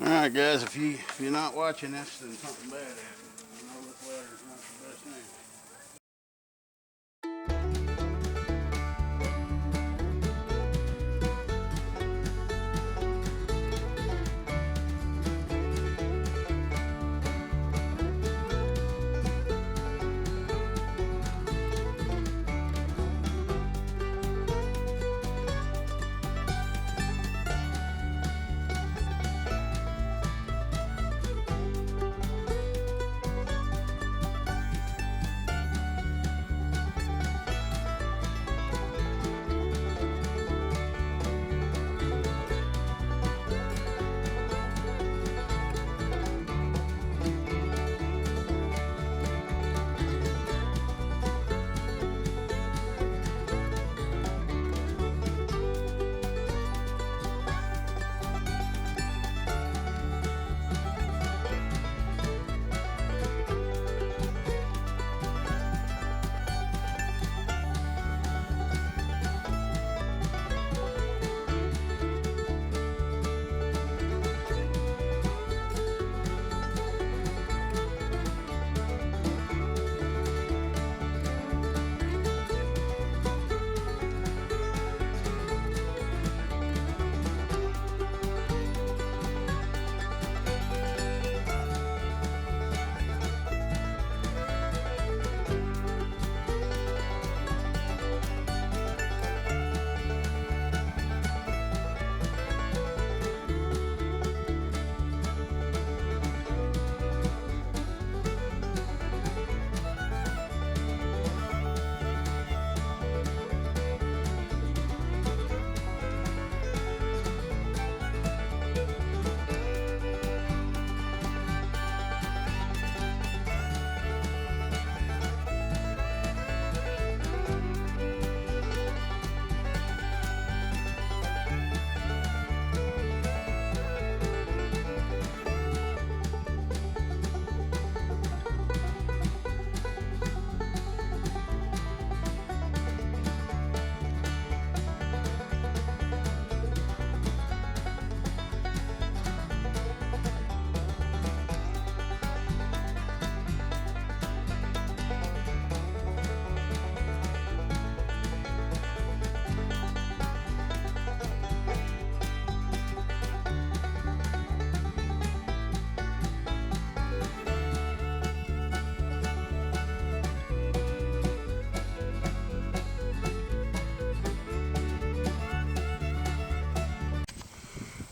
Alright guys, if you're not watching this, then something bad happened. I know this ladder's not the best thing.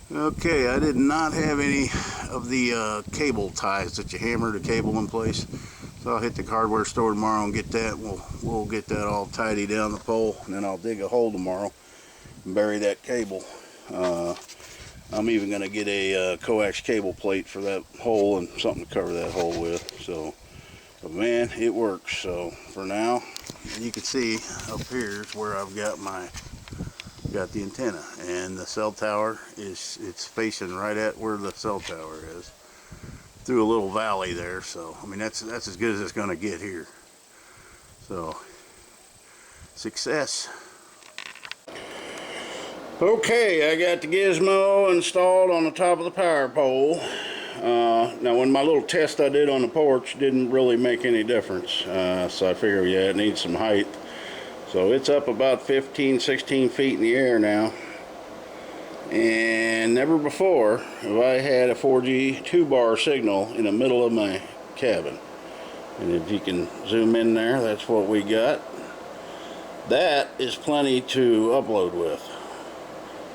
Okay, I did not have any of the cable ties that you hammer the cable in place, so I'll hit the hardware store tomorrow and get that. We'll get that all tidy down the pole, and then I'll dig a hole tomorrow and bury that cable. I'm even going to get a coax cable plate for that hole and something to cover that hole with. So, but man, it works. So for now, you can see up here is where I've got the antenna, and the cell tower it's facing right at where the cell tower is, through a little valley there. So I mean, that's as good as it's going to get here. So success. Okay, I got the gizmo installed on the top of the power pole. Now when my little test I did on the porch didn't really make any difference, so I figured, yeah, it needs some height. So it's up about 15, 16 feet in the air now. And never before have I had a 4G 2-bar signal in the middle of my cabin. And if you can zoom in there, that's what we got. That is plenty to upload with.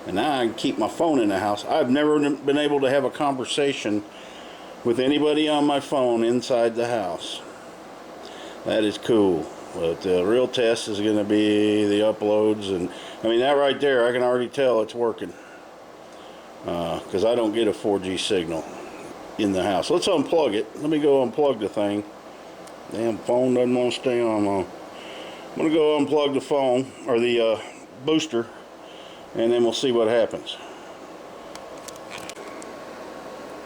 And now I can keep my phone in the house. I've never been able to have a conversation with anybody on my phone inside the house. That is cool. But the real test is going to be the uploads, and I mean that right there, I can already tell it's working, because I don't get a 4G signal in the house. Let's unplug it. Let me go unplug the thing. Damn phone doesn't want to stay on. I'm going to go unplug the phone, or the booster, and then we'll see what happens.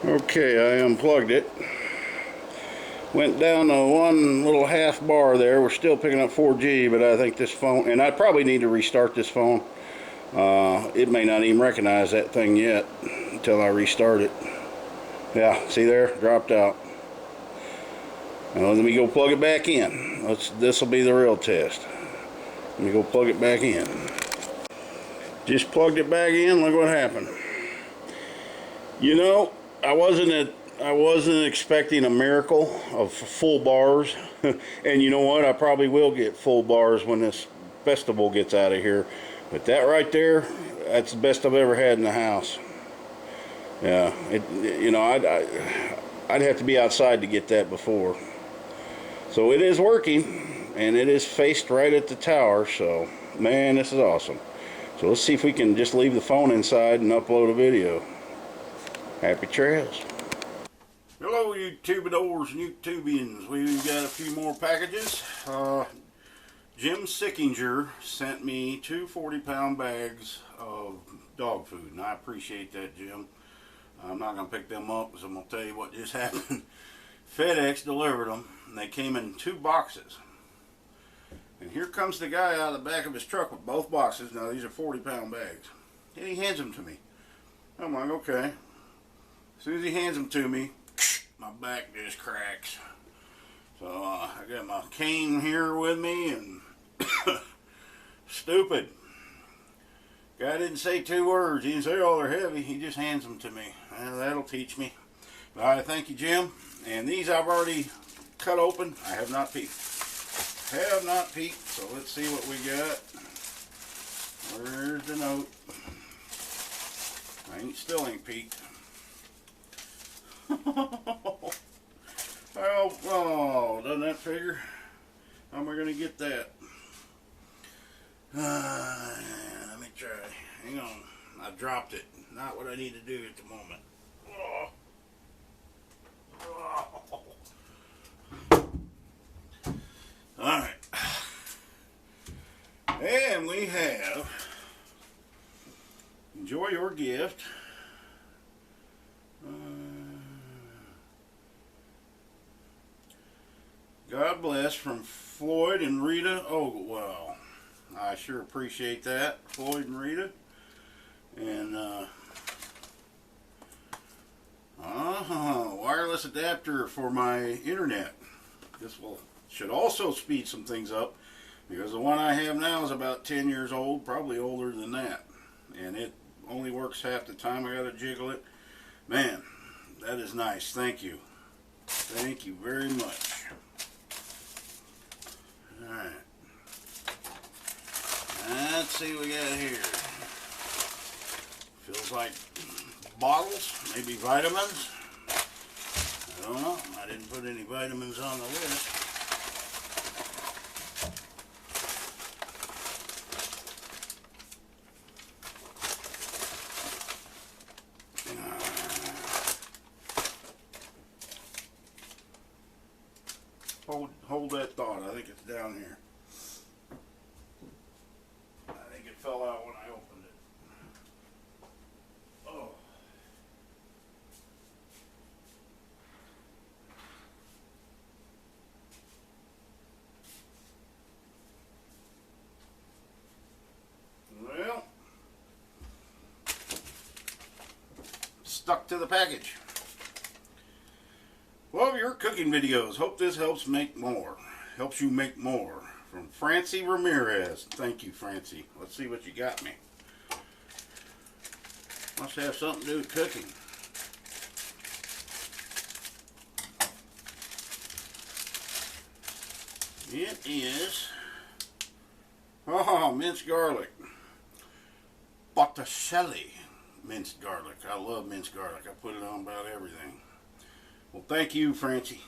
Okay, I unplugged it. Went down to one little half bar there. We're still picking up 4G, but I think this phone, and I probably need to restart this phone. It may not even recognize that thing yet until I restart it. Yeah, see there? Dropped out. Now let me go plug it back in. This will be the real test. Let me go plug it back in. Just plugged it back in, look what happened. You know, I wasn't expecting a miracle of full bars. And you know what? I probably will get full bars when this festival gets out of here. But that right there, that's the best I've ever had in the house. Yeah, you know, I'd have to be outside to get that before. So it is working, and it is faced right at the tower, so man, this is awesome. So let's see if we can just leave the phone inside and upload a video. Happy trails. Hello, YouTubadors and YouTubians. We've got a few more packages. Jim Sickinger sent me 2 40-pound bags of dog food, and I appreciate that, Jim. I'm not going to pick them up because I'm going to tell you what just happened. FedEx delivered them, and they came in 2 boxes. And here comes the guy out of the back of his truck with both boxes. Now, these are 40-pound bags. And he hands them to me. I'm like, okay. As soon as he hands them to me, my back just cracks. So, I got my cane here with me, and stupid. Guy didn't say 2 words. He didn't say, oh, they're heavy. He just hands them to me. Well, that'll teach me. All right, thank you, Jim. And these I've already cut open. I have not peeked. So let's see what we got. Where's the note? I still ain't peeked. Oh, doesn't that figure? How am I going to get that? Let me try. Hang on. I dropped it. Not what I need to do at the moment. Alright. And we have enjoy your gift. God bless from Floyd and Rita Oglewell. I sure appreciate that, Floyd and Rita. And wireless adapter for my internet. This should also speed some things up, because the one I have now is about 10 years old, probably older than that, and it only works half the time. I gotta jiggle it. Man, that is nice. Thank you very much. Alright, let's see what we got here. Feels like bottles, maybe vitamins. I don't know. I didn't put any vitamins on the list. Hold that thought. I think it's down here. I think it fell out when I opened it. Oh. Well, stuck to the package. Love your cooking videos. Hope this helps you make more. From Francie Ramirez. Thank you, Francie. Let's see what you got me. Must have something to do with cooking. It is minced garlic. Botticelli minced garlic. I love minced garlic. I put it on about everything. Well, thank you, Francie.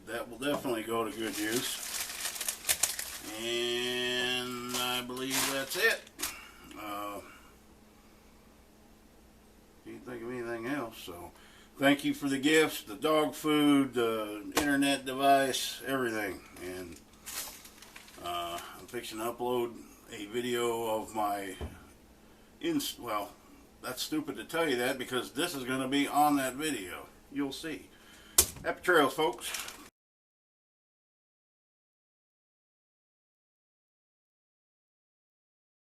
That will definitely go to good use. And I believe that's it. Can't think of anything else. So, thank you for the gifts, the dog food, the internet device, everything. And I'm fixing to upload a video of my well, that's stupid to tell you that, because this is going to be on that video. You'll see. Happy trails, folks.